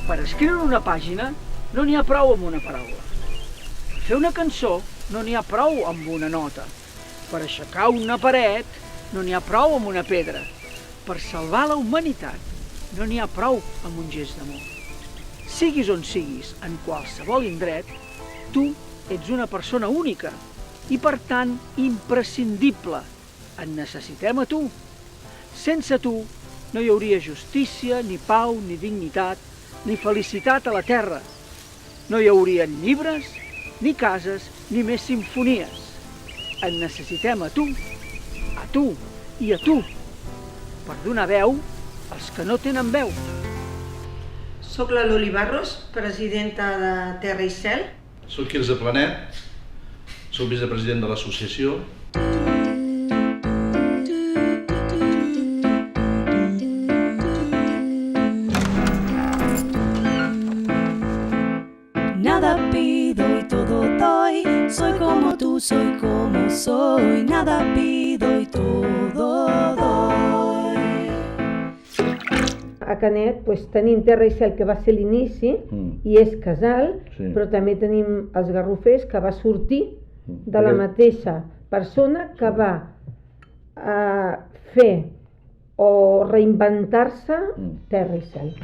Per escriure una pàgina no n'hi ha prou amb una paraula. Per fer una cançó no n'hi ha prou amb una nota. Per aixecar una paret no n'hi ha prou amb una pedra. Per salvar la humanitat no n'hi ha prou amb un gest d'amor. Siguis on siguis, en qualsevol indret, tu ets una persona única i, per tant, imprescindible. En necessitem a tu. Sense tu no hi hauria justícia, ni pau, ni dignitat, ni felicitat a la terra. No hi haurien llibres, ni cases, ni més simfonies. En necessitem a tu i a tu, per donar veu als que no tenen veu. Soc la Loli Barros, presidenta de Terra i Cel. Soc Quirze Planet, soc vicepresident de l'associació. Nada pido y todo doy, soy como tú, soy como soy, nada pido y todo doy. A Canet tenim Terra i Cel, que va ser l'inici, i és casal, però també tenim els Garrofers, que va sortir de la mateixa persona que va fer o reinventar-se Terra i Cel.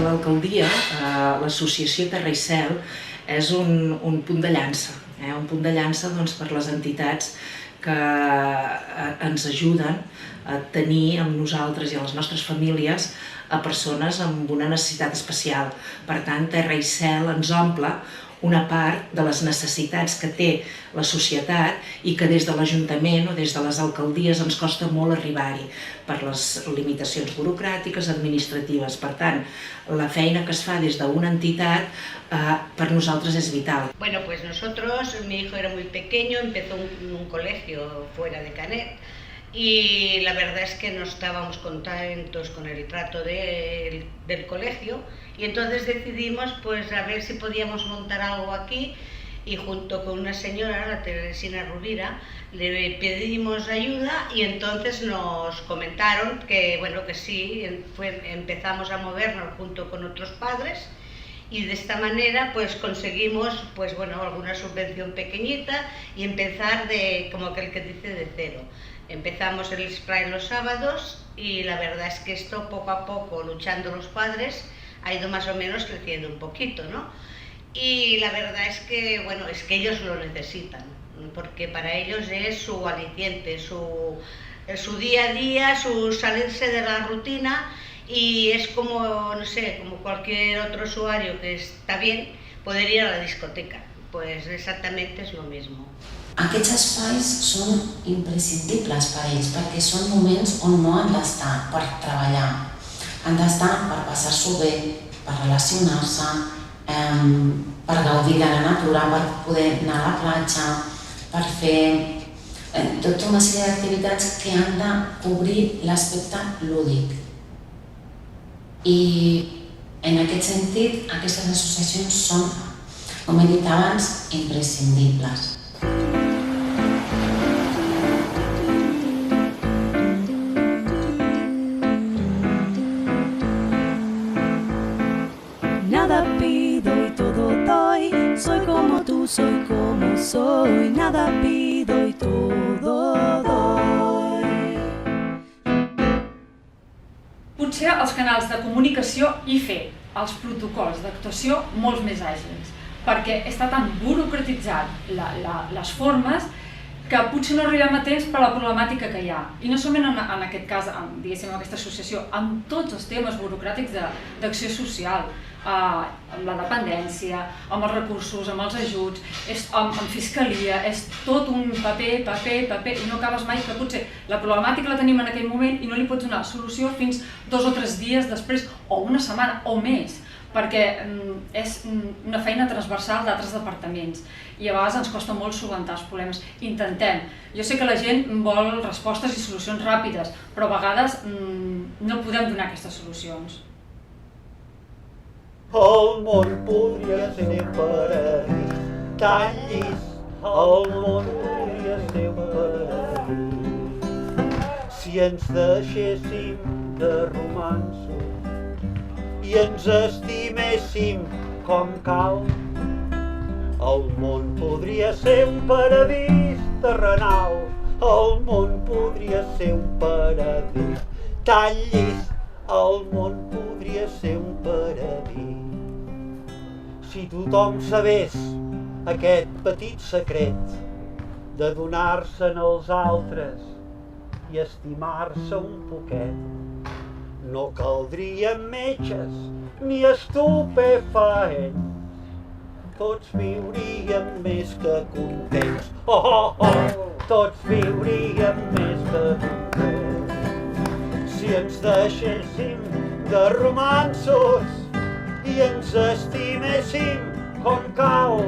L'alcaldia, l'associació Terra i Cel, és un punt de llança, un punt de llança per les entitats que ens ajuden a tenir amb nosaltres i a les nostres famílies a persones amb una necessitat especial. Per tant, Terra i Cel ens omple una part de les necessitats que té la societat i que des de l'Ajuntament o des de les alcaldies ens costa molt arribar-hi per les limitacions burocràtiques, administratives. Per tant, la feina que es fa des d'una entitat per nosaltres és vital. Bueno, pues nosotros, mi hijo era muy pequeño, empezó un colegio fuera de Canet y la verdad es que no estábamos contentos con el trato del colegio y entonces decidimos pues a ver si podíamos montar algo aquí y junto con una señora, la Teresina Rubira, le pedimos ayuda y entonces nos comentaron que bueno que sí, empezamos a movernos junto con otros padres y de esta manera pues conseguimos pues bueno alguna subvención pequeñita y empezar de como que el que dice de cero. Empezamos el spray los sábados y la verdad es que esto poco a poco, luchando los padres, ha ido más o menos creciendo un poquito, ¿no? Y la verdad es que, bueno, es que ellos lo necesitan, porque para ellos es su aliciente, su día a día, su salirse de la rutina y es como, no sé, como cualquier otro usuario que està bien poder ir a la discoteca, pues exactamente es lo mismo. Aquests espais són imprescindibles per ells perquè són moments on no han d'estar per treballar, han d'estar per passar-s'ho bé, per relacionar-se, per gaudir de la natura, per poder anar a la platja, per fer tota una sèrie d'activitats que han de cobrir l'aspecte lúdic. I en aquest sentit, aquestes associacions són, com he dit abans, imprescindibles. Nada pido y todo doy, soy como tú, soy como soy, nada pido y todo doy. Potser els canals de comunicació i fer els protocols d'actuació molt més àgils, perquè està tan burocratitzat les formes que potser no arribem a temps per la problemàtica que hi ha. I no solament en aquest cas, diguéssim, en aquesta associació, en tots els temes burocràtics d'acció social, amb la dependència, amb els recursos, amb els ajuts, amb fiscalia, és tot un paper, i no acabes mai, que potser la problemàtica la tenim en aquell moment i no li pots donar solució fins 2 o 3 dies després, o una setmana, o més, perquè és una feina transversal d'altres departaments i a vegades ens costa molt solucionar els problemes. Intentem. Jo sé que la gent vol respostes i solucions ràpides, però a vegades no podem donar aquestes solucions. El món podria ser un paradís tan llis, el món podria ser un paradís si ens deixéssim de romanços i ens estiméssim com cal. El món podria ser un paradís terrenal, el món podria ser un paradís tan llis, el món podria ser un paradís. Si tothom sabés aquest petit secret de donar-se'n als altres i estimar-se un poquet, no caldrien metges ni estupefaents, tots viuríem més que contents. Tots viuríem més que contents. Si ens deixéssim de romanços i ens estiméssim com cal,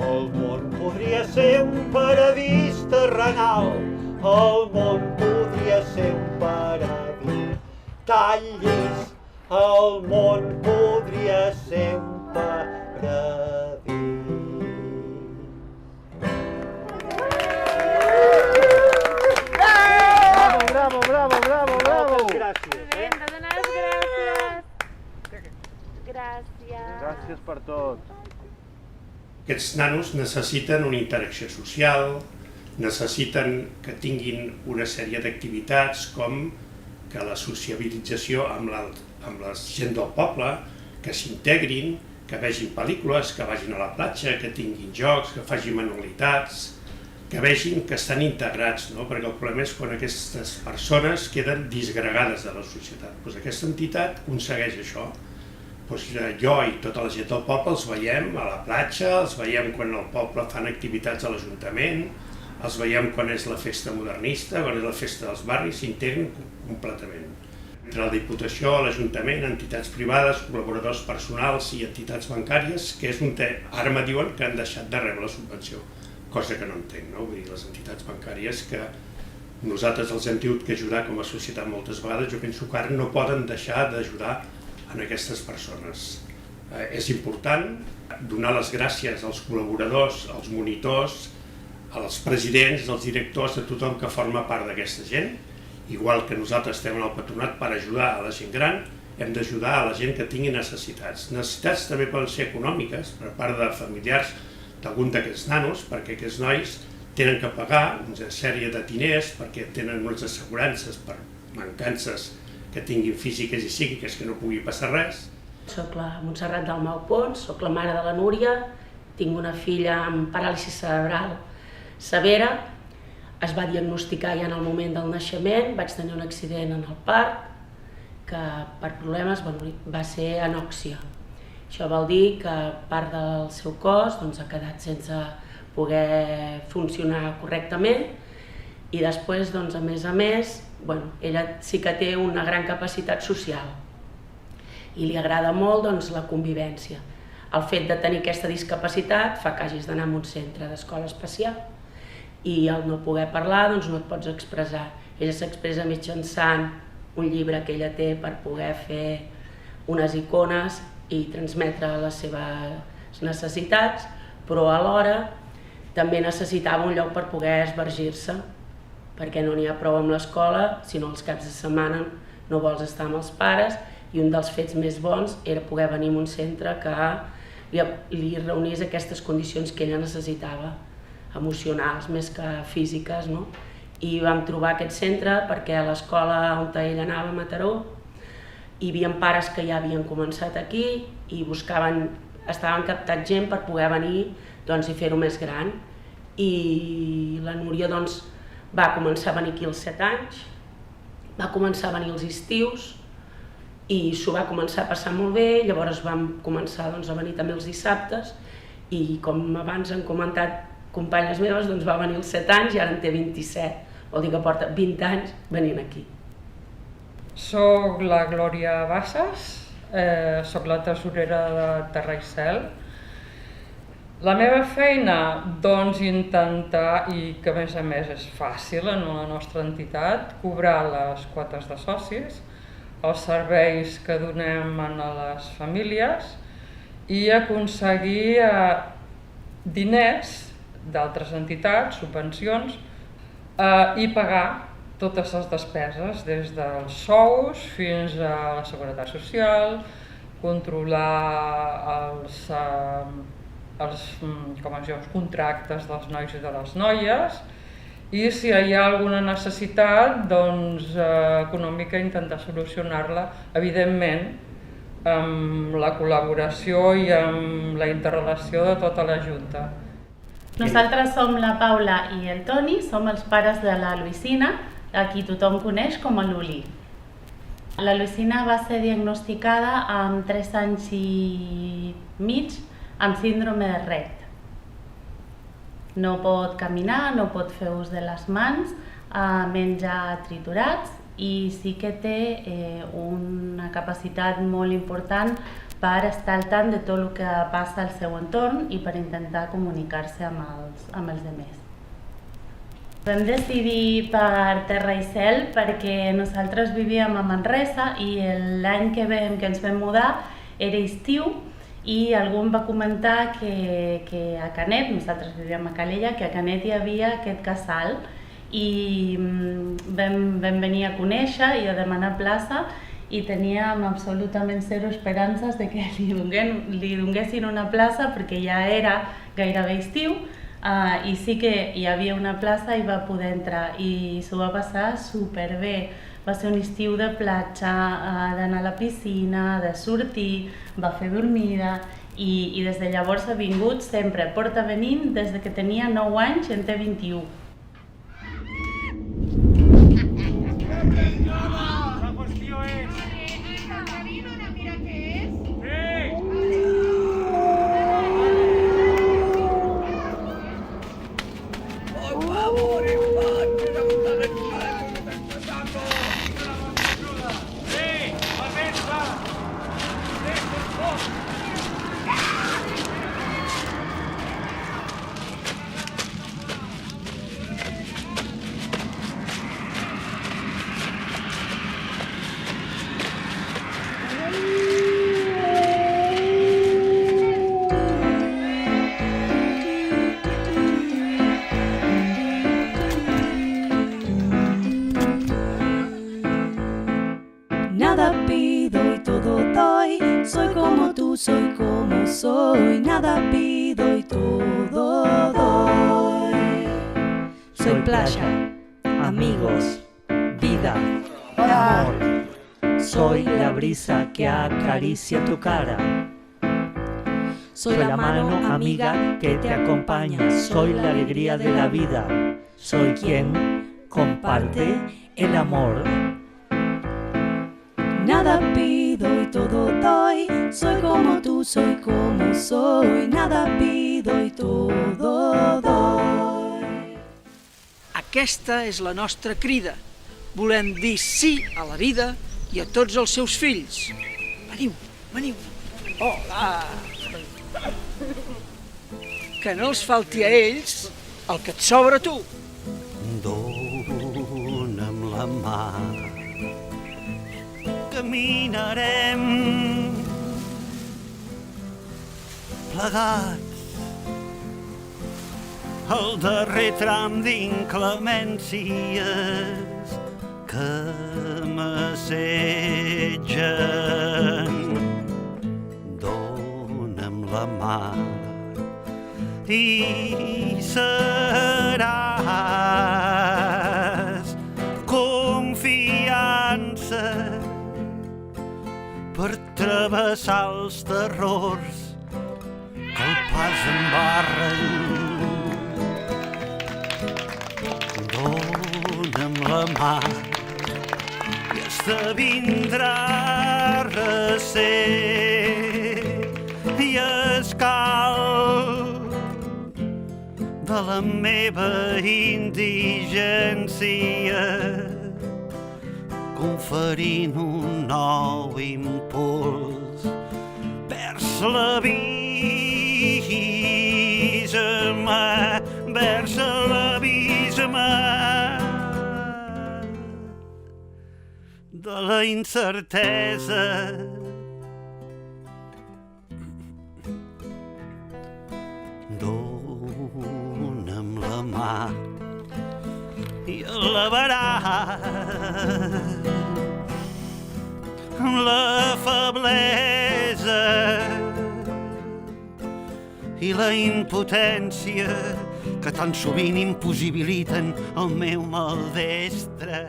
el món podria ser un paradís terrenal, el món podria ser un paradís tan llis, el món podria ser un paradís. Bravo, bravo, bravo, bravo! Moltes gràcies. Gràcies per tot. Aquests nanos necessiten una interacció social, necessiten que tinguin una sèrie d'activitats com que la sociabilització amb la gent del poble, que s'integrin, que vegin pel·lícules, que vagin a la platja, que tinguin jocs, que facin manualitats, que vegin que estan integrats, no? Perquè el problema és quan aquestes persones queden disgregades de la societat. Aquesta entitat aconsegueix això. Jo i tota la gent del poble els veiem a la platja, els veiem quan al poble fan activitats a l'Ajuntament, els veiem quan és la festa modernista, quan és la festa dels barris, s'integren completament. Entre la Diputació, l'Ajuntament, entitats privades, col·laboradors personals i entitats bancàries, que és un tema. Ara me diuen que han deixat de rebre la subvenció, cosa que no entenc, no? Vull dir, les entitats bancàries que nosaltres els hem tingut que ajudar com a societat moltes vegades, jo penso que ara no poden deixar d'ajudar en aquestes persones. És important donar les gràcies als col·laboradors, als monitors, als presidents, als directors, a tothom que forma part d'aquesta gent. Igual que nosaltres estem en el patronat per ajudar a la gent gran, hem d'ajudar a la gent que tingui necessitats. Necessitats també poden ser econòmiques per part de familiars d'algun d'aquests nanos, perquè aquests nois tenen que pagar una sèrie de diners perquè tenen unes assegurances per mancances que tinguin físiques i psíquiques, que no pugui passar res. Soc la Montserrat Dalmau Pons, soc la mare de la Núria, tinc una filla amb paràlisi cerebral severa, es va diagnosticar ja en el moment del naixement, vaig tenir un accident en el part, que per problemes va ser anòxia. Això vol dir que part del seu cos ha quedat sense poder funcionar correctament i després, a més, ella sí que té una gran capacitat social i li agrada molt la convivència. El fet de tenir aquesta discapacitat fa que hagis d'anar a un centre d'escola especial i al no poder parlar no et pots expressar. Ella s'expressa mitjançant un llibre que ella té per poder fer unes icones i transmetre les seves necessitats, però alhora també necessitava un lloc per poder esbargir-se, perquè no n'hi ha prou amb l'escola, sinó els caps de setmana no vols estar amb els pares, i un dels fets més bons era poder venir a un centre que li reunís aquestes condicions que ella necessitava, emocionals més que físiques, no? I vam trobar aquest centre perquè a l'escola on ella anava a Mataró hi havia pares que ja havien començat aquí i estaven captant gent per poder venir i fer-ho més gran. i la Núria doncs, va començar a venir aquí als 7 anys, va començar a venir als estius i s'ho va començar a passar molt bé, llavors vam començar doncs, a venir també els dissabtes i com abans han comentat companyes meves, doncs va venir als 7 anys i ara en té 27, vol dir que porta 20 anys venint aquí. Soc la Glòria Bassas, soc la tesorera de Terra i Cel. La meva feina, doncs, intentar, i que a més és fàcil en la nostra entitat, cobrar les quotes de socis, els serveis que donem a les famílies i aconseguir diners d'altres entitats, subvencions, i pagar totes les despeses, des dels sous fins a la seguretat social, controlar els contractes dels nois i de les noies i si hi ha alguna necessitat econòmica intentar solucionar-la, evidentment, amb la col·laboració i amb la interrelació de tota la Junta. Nosaltres som la Paula i el Toni, som els pares de la Luisina, a qui tothom coneix com a Luli. La Luisina va ser diagnosticada amb 3 anys i mig amb síndrome de Rett. No pot caminar, no pot fer ús de les mans, menja triturats i sí que té una capacitat molt important per estar al tant de tot el que passa al seu entorn i per intentar comunicar-se amb els altres. Vam decidir per Terra i Cel perquè nosaltres vivíem a Manresa i l'any que ens vam mudar era estiu i algú em va comentar que a Canet, nosaltres vivíem a Calella, que a Canet hi havia aquest casal i vam venir a conèixer i a demanar plaça i teníem absolutament zero esperances de que li donguessin una plaça perquè ja era gairebé estiu i sí que hi havia una plaça i va poder entrar i s'ho va passar superbé. Va ser un estiu de platja, d'anar a la piscina, de sortir, va fer dormida i des de llavors ha vingut sempre, porta venint des que tenia 9 anys i en té 21. La qüestió és... mira què és? Por favor, Nada pido y todo doy, soy como tú, soy como soy. Nada pido y todo doy. Soy playa, amigos, vida, amor. Soy la brisa que acaricia tu cara. Soy la mano amiga que te acompaña. Soy la alegría de la vida. Soy quien comparte el amor. Nada pido y todo doy, soy como tú, soy como soy. Nada pido y todo doy. Aquesta és la nostra crida. Volem dir sí a la vida i a tots els seus fills. Veniu, veniu. Hola! Que no els falti a ells el que et sobra a tu. Dóna'm la mà. Caminarem plegats el darrer tram d'inclemències que m'assetgen. Dóna'm la mà i seràs confiança per travessar els terrors que el pas embarren. la mà i esdevindrà recer i escalf de la meva indigència, conferint un nou impuls vers l'abisme, vers l'abisme de la incertesa. Dona'm la mà i elevaràs la feblesa i la impotència que tan sovint impossibiliten el meu maldestre.